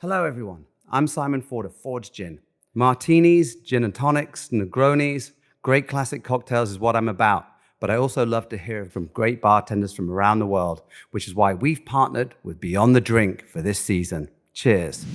Hello everyone, I'm Simon Ford of Ford's Gin. Martinis, gin and tonics, Negronis, great classic cocktails is what I'm about, but I also love to hear from great bartenders from around the world, which is why we've partnered with Beyond the Drink for this season. Cheers.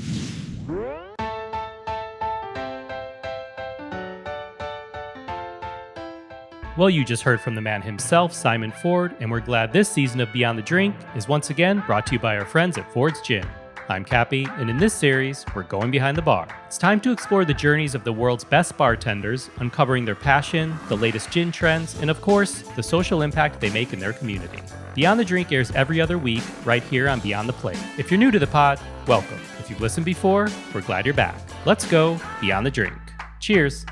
Well, you just heard from the man himself, Simon Ford, and we're glad this season of Beyond the Drink is once again brought to you by our friends at Ford's Gin. I'm Cappy, and in this series, we're going behind the bar. It's time to explore the journeys of the world's best bartenders, uncovering their passion, the latest gin trends, and of course, the social impact they make in their community. Beyond the Drink airs every other week, right here on Beyond the Plate. If you're new to the pod, welcome. If you've listened before, we're glad you're back. Let's go Beyond the Drink. Cheers.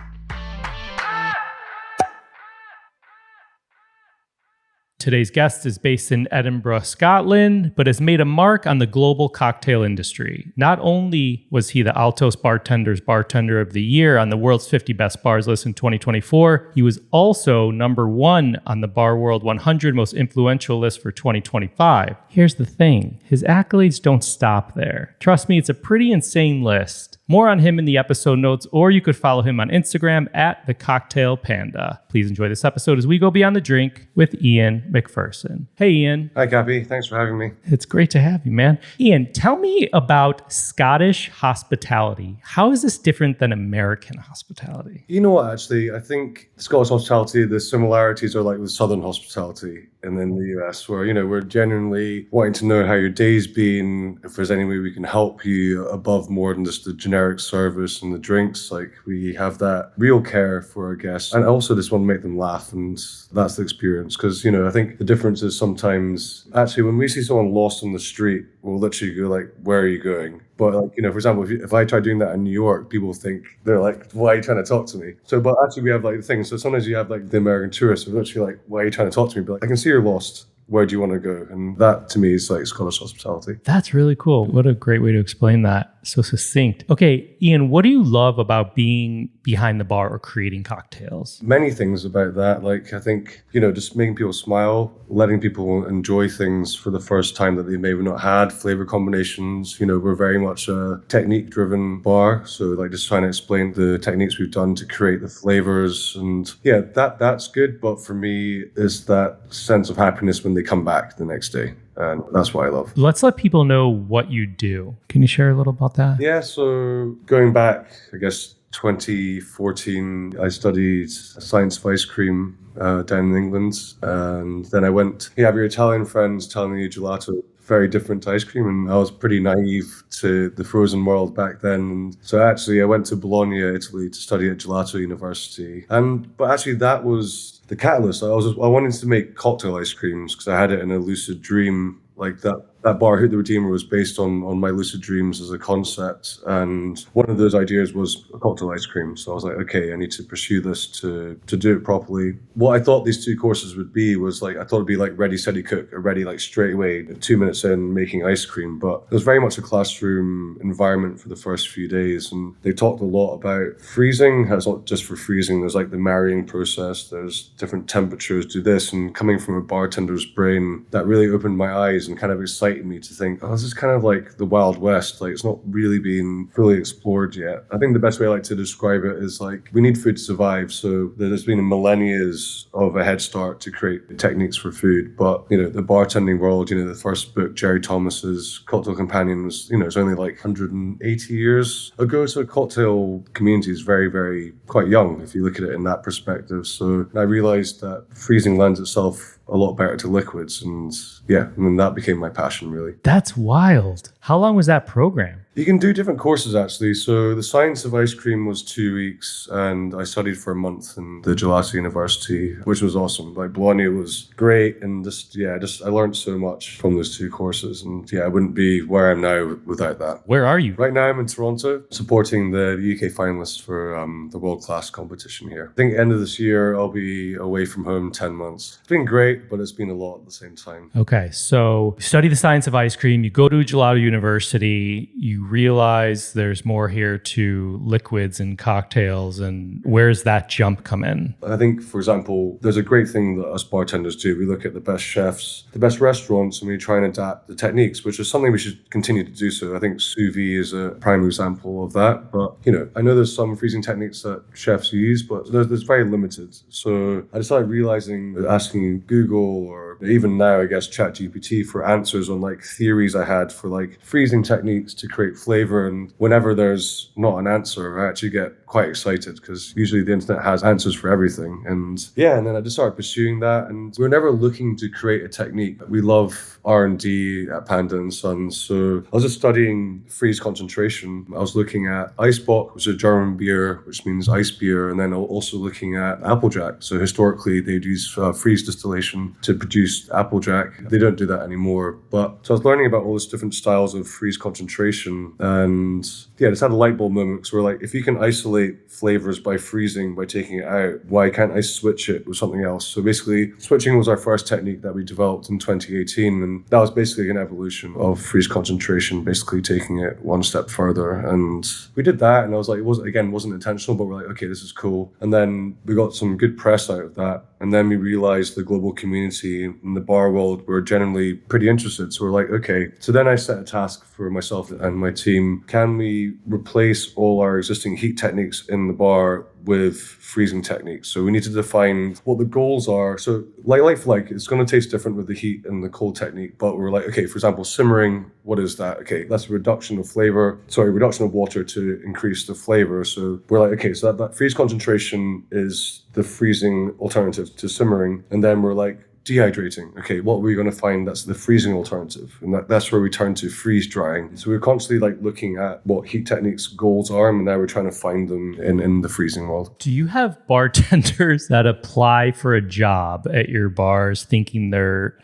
Today's guest is based in Edinburgh, Scotland, but has made a mark on the global cocktail industry. Not only was he the Altos Bartenders Bartender of the Year on the World's 50 Best Bars list in 2024, he was also number one on the Bar World 100 Most Influential list for 2025. Here's the thing, his accolades don't stop there. Trust me, it's a pretty insane list. More on him in the episode notes, or you could follow him on Instagram at The Cocktail Panda. Please enjoy this episode as we go beyond the drink with Iain McPherson. Hey, Iain. Hi, Cappy. Thanks for having me. It's great to have you, man. Iain, tell me about Scottish hospitality. How is this different than American hospitality? You know what, actually, I think Scottish hospitality, the similarities are like with Southern hospitality and in the US, where, we're genuinely wanting to know how your day's been, if there's any way we can help you above more than just the generic service and the drinks. Like, we have that real care for our guests, and also just want to make them laugh, and that's the experience. Because, I think the difference is sometimes, actually, when we see someone lost on the street, we'll literally go like, where are you going? But like, for example, if I try doing that in New York, people think, they're like, why are you trying to talk to me? So, but actually we have like the thing. So sometimes you have like the American tourists who are literally like, why are you trying to talk to me? But like, I can see you're lost. Where do you want to go? And that to me is like Scottish hospitality. That's really cool. What a great way to explain that. So succinct. Okay, Iain, what do you love about being behind the bar or creating cocktails? Many things about that. Like, I think, just making people smile, letting people enjoy things for the first time that they may have not had, flavor combinations. We're very much a technique-driven bar. So like just trying to explain the techniques we've done to create the flavors. And yeah, that's good. But for me, it's that sense of happiness when they come back the next day. And that's what I love. Let's let people know what you do. Can you share a little about that? Yeah, so going back, I guess, 2014, I studied science of ice cream down in England. And then I went, you have your Italian friends telling you gelato, very different to ice cream. And I was pretty naive to the frozen world back then. And so actually I went to Bologna, Italy to study at Gelato University. But actually that was the catalyst. I wanted to make cocktail ice creams because I had it in a lucid dream. Like that bar, Hoot the Redeemer, was based on my lucid dreams as a concept. And one of those ideas was a cocktail ice cream. So I was like, okay, I need to pursue this to do it properly. What I thought these two courses would be was like, I thought it'd be like ready, steady, cook, or ready like straight away, 2 minutes in making ice cream. But it was very much a classroom environment for the first few days. And they talked a lot about freezing. It's not just for freezing. There's like the marrying process. There's different temperatures, do this. And coming from a bartender's brain, that really opened my eyes and kind of excited me to think, this is kind of like the Wild West. Like, it's not really been fully explored yet. I think the best way I like to describe it is like, we need food to survive. So there's been millennia of a head start to create techniques for food. But, the bartending world, the first book, Jerry Thomas's Cocktail Companion was, it's only like 180 years ago. So cocktail community is very, very quite young if you look at it in that perspective. So I realized that freezing lends itself a lot better to liquids, and then that became my passion, really. That's wild. How long was that program? You can do different courses, actually. So the science of ice cream was 2 weeks, and I studied for a month in the Gelato University, which was awesome. Like, Bologna was great, and I learned so much from those two courses, and I wouldn't be where I am now without that. Where are you? Right now I'm in Toronto, supporting the UK finalists for the world-class competition here. I think end of this year, I'll be away from home 10 months. It's been great, but it's been a lot at the same time. Okay, so you study the science of ice cream, you go to Gelato University, you realize there's more here to liquids and cocktails, and where's that jump come in? I think, for example, there's a great thing that us bartenders do. We look at the best chefs, the best restaurants, and we try and adapt the techniques, which is something we should continue to do so. I think sous vide is a prime example of that. But, I know there's some freezing techniques that chefs use, but there's very limited. So I started realizing that asking Google or even now, I guess, ChatGPT for answers on like theories I had for like freezing techniques to create flavor. And whenever there's not an answer, I actually get quite excited because usually the internet has answers for everything. And then I just started pursuing that. And we're never looking to create a technique. We love R&D at Panda and Sons. So I was just studying freeze concentration. I was looking at Eisbock, which is a German beer, which means ice beer. And then also looking at Applejack. So historically, they'd use freeze distillation to produce Applejack. They don't do that anymore. But so I was learning about all these different styles of freeze concentration. And I just had a light bulb moment because we're like, if you can isolate flavors by freezing, by taking it out, why can't I switch it with something else? So basically, switching was our first technique that we developed in 2018. And that was basically an evolution of freeze concentration, basically taking it one step further. And we did that. And I was like, it wasn't intentional, but we're like, okay, this is cool. And then we got some good press out of that. And then we realized the global community in the bar world were generally pretty interested. So we're like, okay. So then I set a task for myself and my team. Can we replace all our existing heat techniques in the bar with freezing techniques? So we need to define what the goals are. So like for like, it's going to taste different with the heat and the cold technique. But we're like, okay, for example, simmering, what is that? Okay, that's a reduction of water to increase the flavor. So we're like, okay, so that freeze concentration is the freezing alternative to simmering. And then we're like, dehydrating. Okay, what are we going to find that's the freezing alternative? And that's where we turn to freeze drying. So we're constantly like looking at what heat techniques goals are, and now we're trying to find them in the freezing world. Do you have bartenders that apply for a job at your bars thinking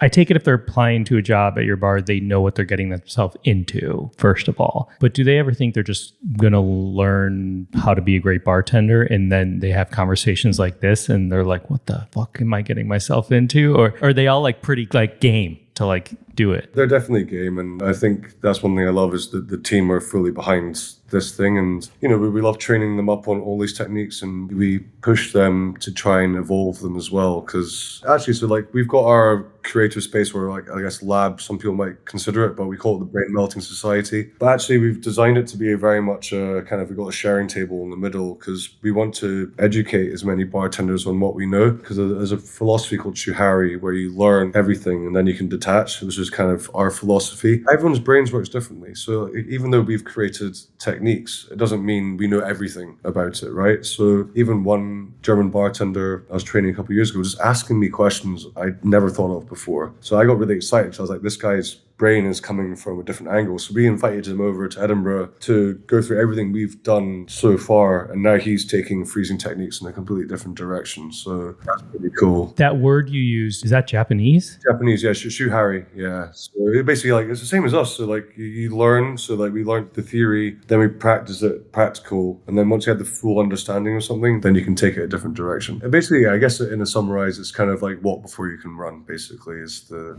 I take it if they're applying to a job at your bar, they know what they're getting themselves into, first of all. But do they ever think they're just going to learn how to be a great bartender and then they have conversations like this and they're like, what the fuck am I getting myself into? Or are they all like pretty like game to like do it? They're definitely game, and I think that's one thing I love is that the team are fully behind this thing, and we love training them up on all these techniques, and we push them to try and evolve them as well. Because actually, so like we've got our creative space where like I guess lab, some people might consider it, but we call it the Brain Melting Society. But actually, we've designed it to be a very much we've got a sharing table in the middle because we want to educate as many bartenders on what we know. Because there's a philosophy called Shuhari where you learn everything and then you can detach, which is kind of our philosophy. Everyone's brains works differently, so even though we've created techniques, it doesn't mean we know everything about it, right? So even one German bartender I was training a couple of years ago just asking me questions I'd never thought of before. So I got really excited because I was like, this guy's brain is coming from a different angle. So we invited him over to Edinburgh to go through everything we've done so far. And now he's taking freezing techniques in a completely different direction. So that's pretty cool. That word you used, is that Japanese? Japanese, yeah, Shuhari, yeah. So it basically like, it's the same as us. So like you learn, so like we learned the theory, then we practice it practical. And then once you have the full understanding of something, then you can take it a different direction. And basically, I guess in a summarize, it's kind of like walk before you can run, basically, is the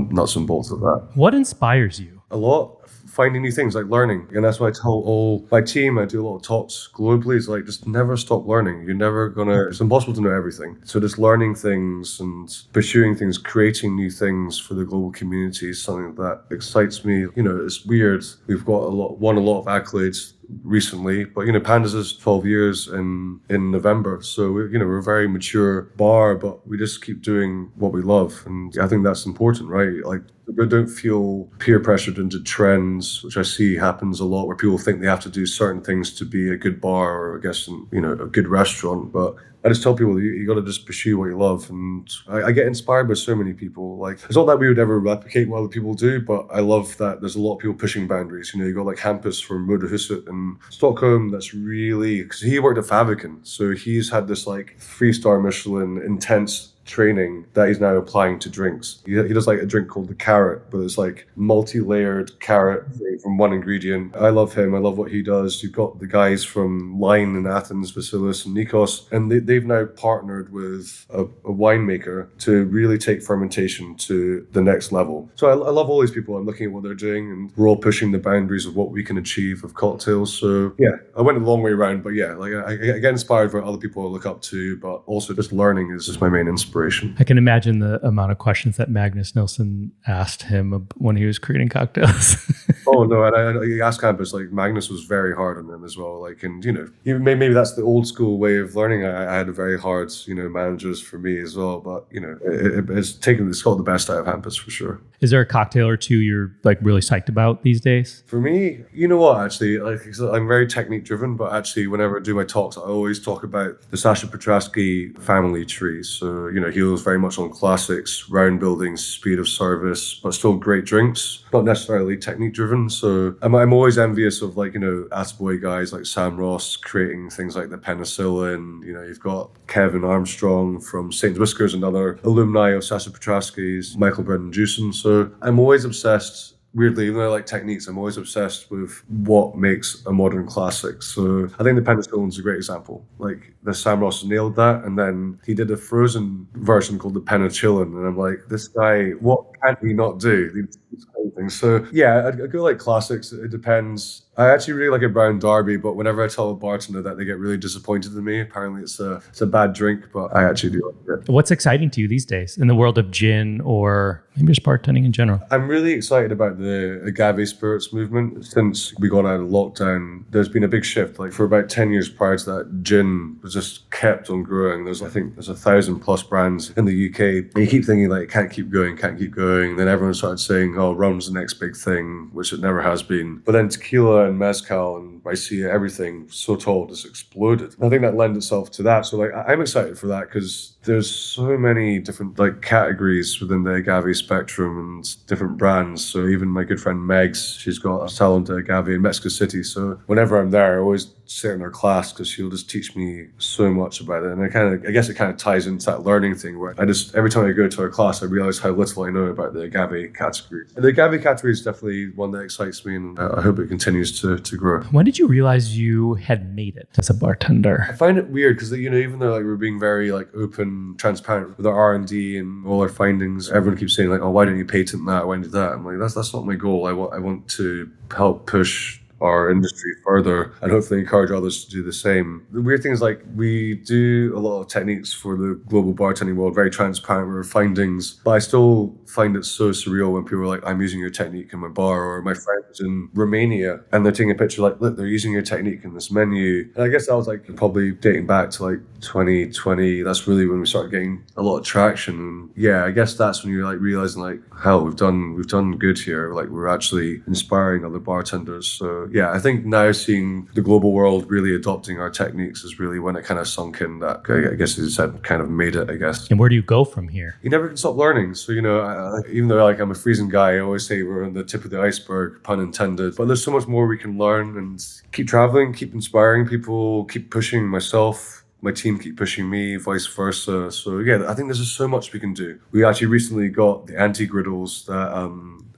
nuts and bolts of that. What inspires you? A lot, finding new things, like learning. And that's why I tell all my team, I do a lot of talks globally, it's like, just never stop learning. It's impossible to know everything. So just learning things and pursuing things, creating new things for the global community is something that excites me. It's weird. We've won a lot of accolades recently, but Pandas is 12 years in November, so we're a very mature bar, but we just keep doing what we love, and I think that's important, right? Like, we don't feel peer pressured into trends, which I see happens a lot, where people think they have to do certain things to be a good bar or I guess a good restaurant. But I just tell people you got to just pursue what you love, and I get inspired by so many people. Like, it's not that we would ever replicate what other people do, but I love that there's a lot of people pushing boundaries. You got like Hampus from Motorhuset in Stockholm. That's really, because he worked at Faviken, so he's had this like 3-star Michelin intense training that he's now applying to drinks. He does like a drink called the carrot, but it's like multi-layered carrot from one ingredient. I love him. I love what he does. You've got the guys from Line in Athens, Vasilis and Nikos, and they've now partnered with a winemaker to really take fermentation to the next level. So I love all these people. I'm looking at what they're doing, and we're all pushing the boundaries of what we can achieve of cocktails. So yeah, I went a long way around, but yeah, like I get inspired by other people I look up to, but also just learning is just my main inspiration. I can imagine the amount of questions that Magnus Nilsson asked him when he was creating cocktails. Oh no, and I asked campus, like Magnus was very hard on them as well. Like, and maybe that's the old school way of learning. I had a very hard, managers for me as well. But it's got the best out of campus for sure. Is there a cocktail or two you're like really psyched about these days? For me, you know what? Actually, I'm very technique driven, but actually, whenever I do my talks, I always talk about the Sasha Petrasky family tree. So he was very much on classics, round building, speed of service, but still great drinks. Not necessarily technique driven. So I'm always envious of attaboy guys like Sam Ross creating things like the penicillin. You've got Kevin Armstrong from St. Whiskers, another alumni of Sasha Petrasky's, Michael Brendan Jewson. So I'm always obsessed. Weirdly, even though I like techniques, I'm always obsessed with what makes a modern classic. So I think the penicillin's a great example. Like the Sam Ross nailed that, and then he did a frozen version called the penicillin, and I'm like, this guy, what can he not do? These kind of things. So yeah, I go like classics. It depends. I actually really like a brown derby, but whenever I tell a bartender that, they get really disappointed in me. Apparently it's a bad drink, but I actually do like it. What's exciting to you these days in the world of gin or maybe just bartending in general? I'm really excited about the agave spirits movement. Since we got out of lockdown, there's been a big shift. Like for about 10 years prior to that, gin was just kept on growing. I think there's 1,000+ brands in the UK. And you keep thinking like, can't keep going. And then everyone started saying, oh, rum's the next big thing, which it never has been. But then tequila and mezcal and raicilla, everything so tall just exploded. I think that lent itself to that. So I'm excited for that because there's so many different categories within the agave spectrum and different brands. So even my good friend Megs, she's got a salon de agave in Mexico City. So whenever I'm there, I always sit in her class because she'll just teach me so much about it. And I guess it kind of ties into that learning thing where every time I go to her class, I realize how little I know about the agave category. And the agave category is definitely one that excites me, and I hope it continues to grow. When did you realize you had made it as a bartender? I find it weird because even though we're being very open, transparent with our R&D and all our findings, everyone keeps saying oh, why don't you patent that? Why don't you do that? I'm like, that's not my goal. I want to help push our industry further and hopefully encourage others to do the same. The weird thing is we do a lot of techniques for the global bartending world, very transparent with our findings, but I still find it so surreal when people are like, I'm using your technique in my bar, or my friends in Romania and they're taking a picture look, they're using your technique in this menu. And I guess that was probably dating back to 2020. That's really when we started getting a lot of traction. And yeah, I guess that's when you're realizing hell, we've done good here. We're actually inspiring other bartenders. So yeah, I think now seeing the global world really adopting our techniques is really when it kind of sunk in that, I guess as you said, kind of made it, I guess. And where do you go from here? You never can stop learning. So, even though I'm a freezing guy, I always say we're on the tip of the iceberg, pun intended. But there's so much more we can learn, and keep traveling, keep inspiring people, keep pushing myself. My team keep pushing me, vice versa. So yeah, I think there's just so much we can do. We actually recently got the anti-griddles that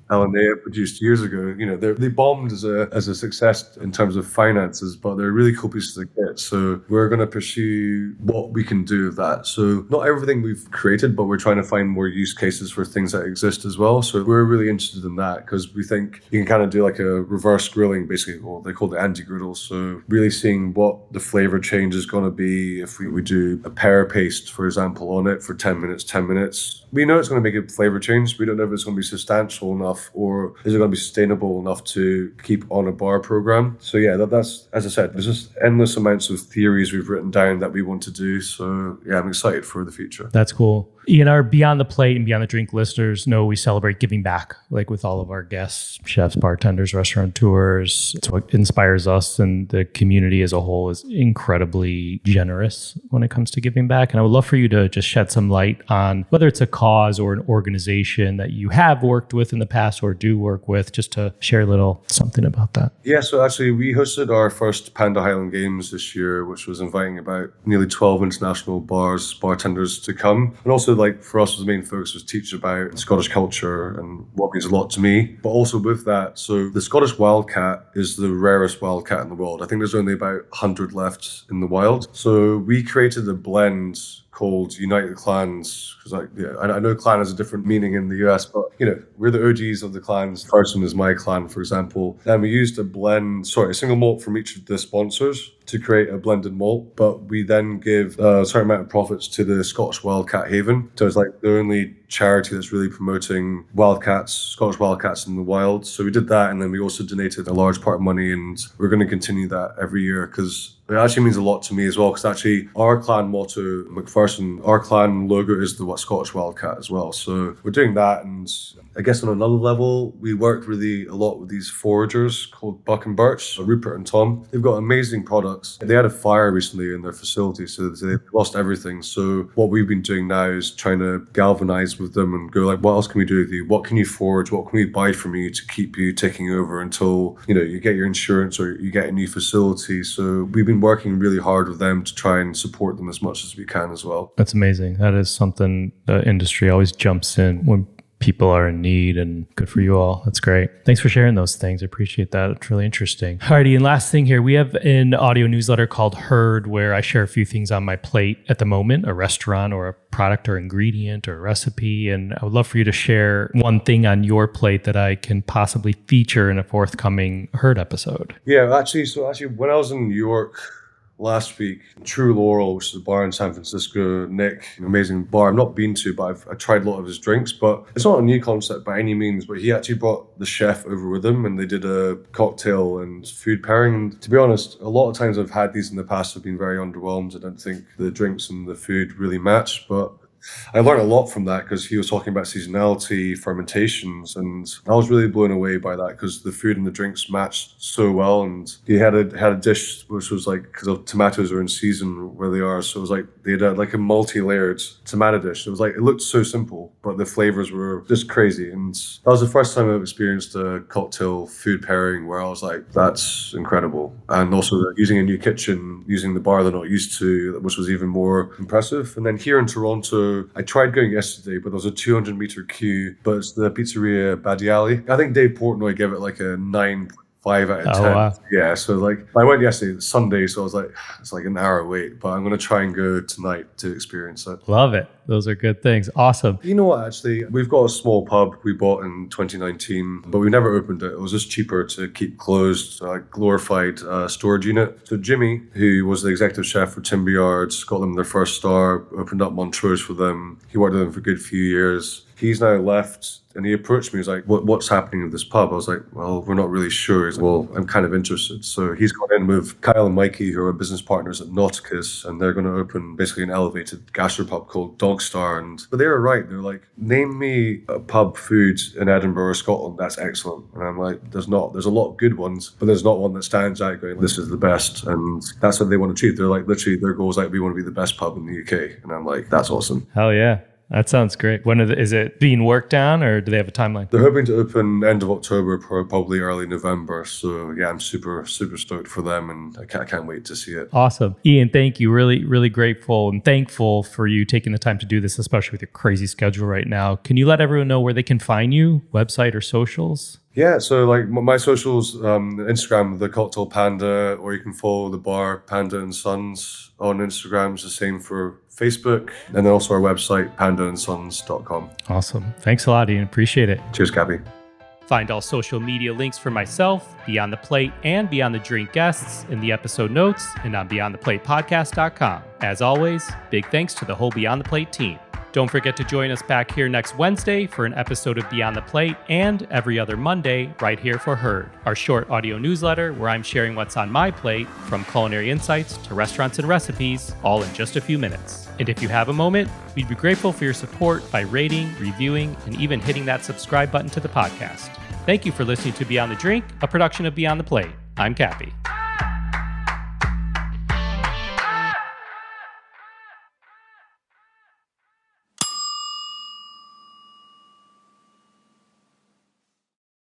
Alinea produced years ago. They bombed as a success in terms of finances, but they're really cool pieces of kit. So we're going to pursue what we can do with that. So not everything we've created, but we're trying to find more use cases for things that exist as well. So we're really interested in that because we think you can kind of do a reverse grilling, basically. Well, they call it anti-griddles. So really seeing what the flavor change is going to be if we do a pear paste, for example, on it for 10 minutes. We know it's going to make a flavor change. We don't know if it's going to be substantial enough or is it going to be sustainable enough to keep on a bar program. So yeah, that's, as I said, there's just endless amounts of theories we've written down that we want to do. So yeah, I'm excited for the future. That's cool. Iain, our Beyond the Plate and Beyond the Drink listeners know we celebrate giving back, with all of our guests, chefs, bartenders, restaurateurs. It's what inspires us, and the community as a whole is incredibly generous when it comes to giving back. And I would love for you to just shed some light on whether it's a cause or an organization that you have worked with in the past past or do work with, just to share a little something about that. Yeah, so actually we hosted our first Panda Highland Games this year, which was inviting about nearly 12 international bartenders to come. And also, like, for us, the main focus was teach about Scottish culture and what means a lot to me. But also with that, so the Scottish wildcat is the rarest wildcat in the world. I think there's only about 100 left in the wild. So we created a blend called United Clans, because I know clan has a different meaning in the US, but we're the OGs of the clans. McPherson is my clan, for example. And we used a single malt from each of the sponsors to create a blended malt, but we then give a certain amount of profits to the Scottish Wildcat Haven. So it's like the only charity that's really promoting Scottish wildcats in the wild. So we did that, and then we also donated a large part of money, and we're going to continue that every year because it actually means a lot to me as well, because actually our clan motto, McPherson, our clan logo is the Scottish Wildcat as well. So we're doing that, and I guess on another level, we work really a lot with these foragers called Buck and Birch, so Rupert and Tom. They've got amazing products. They had a fire recently in their facility, so they lost everything. So what we've been doing now is trying to galvanize with them and go like, what else can we do with you? What can you forage? What can we buy from you to keep you ticking over until, you get your insurance or you get a new facility? So we've been working really hard with them to try and support them as much as we can as well. That's amazing. That is something the industry always jumps in when people are in need, and good for you all. That's great. Thanks for sharing those things. I appreciate that. It's really interesting. Alrighty, and last thing here, we have an audio newsletter called Herd, where I share a few things on my plate at the moment, a restaurant or a product or ingredient or a recipe. And I would love for you to share one thing on your plate that I can possibly feature in a forthcoming Herd episode. Yeah, actually, when I was in New York last week, True Laurel, which is a bar in San Francisco, Nick, an amazing bar I've not been to, but I tried a lot of his drinks. But it's not a new concept by any means, but he actually brought the chef over with him, and they did a cocktail and food pairing. And to be honest, a lot of times I've had these in the past, I've been very underwhelmed. I don't think the drinks and the food really match, but I learned a lot from that because he was talking about seasonality, fermentations, and I was really blown away by that because the food and the drinks matched so well. And he had a dish which was like, because the tomatoes are in season where they are, so it was like they had like a multi-layered tomato dish. It was like, it looked so simple, but the flavors were just crazy. And that was the first time I've experienced a cocktail food pairing where I was like, that's incredible. And also using a new kitchen, using the bar they're not used to, which was even more impressive. And then here in Toronto, I tried going yesterday, but there was a 200-meter queue, but it's the Pizzeria Badiali. I think Dave Portnoy gave it like a 9.5 out of 10. Wow. Yeah, so like I went yesterday, it's Sunday, so I was like, it's like an hour wait, but I'm going to try and go tonight to experience it. Love it. Those are good things. Awesome. You know what, actually, we've got a small pub we bought in 2019, but we never opened it. It was just cheaper to keep closed, glorified storage unit. So Jimmy, who was the executive chef for Timber Yards, got them their first star, opened up Montrose for them. He worked with them for a good few years. He's now left, and he approached me. He was like, what's happening with this pub? I was like, well, we're not really sure. He's like, well, I'm kind of interested. So he's gone in with Kyle and Mikey, who are business partners at Nauticus, and they're going to open basically an elevated gastropub called Dog Star. But they were right. They're like, name me a pub food in Edinburgh or Scotland that's excellent. And I'm like, there's not. There's a lot of good ones, but there's not one that stands out going, this is the best. And that's what they want to achieve. They're like, literally, their goal is like, we want to be the best pub in the UK. And I'm like, that's awesome. Hell yeah. That sounds great. Is it being worked on, or do they have a timeline? They're hoping to open end of October, probably early November. So yeah, I'm super, super stoked for them, and I can't wait to see it. Awesome. Iain, thank you. Really, really grateful and thankful for you taking the time to do this, especially with your crazy schedule right now. Can you let everyone know where they can find you, website or socials? Yeah, so like my socials, Instagram, The Cocktail Panda, or you can follow the bar Panda and Sons on Instagram. It's the same for Facebook, and then also our website, pandaandsons.com. Awesome. Thanks a lot, Iain. Appreciate it. Cheers, Gabby. Find all social media links for myself, Beyond the Plate, and Beyond the Drink guests in the episode notes and on beyondtheplatepodcast.com. As always, big thanks to the whole Beyond the Plate team. Don't forget to join us back here next Wednesday for an episode of Beyond the Plate, and every other Monday right here for Herd, our short audio newsletter where I'm sharing what's on my plate, from culinary insights to restaurants and recipes, all in just a few minutes. And if you have a moment, we'd be grateful for your support by rating, reviewing, and even hitting that subscribe button to the podcast. Thank you for listening to Beyond the Drink, a production of Beyond the Plate. I'm Cappy.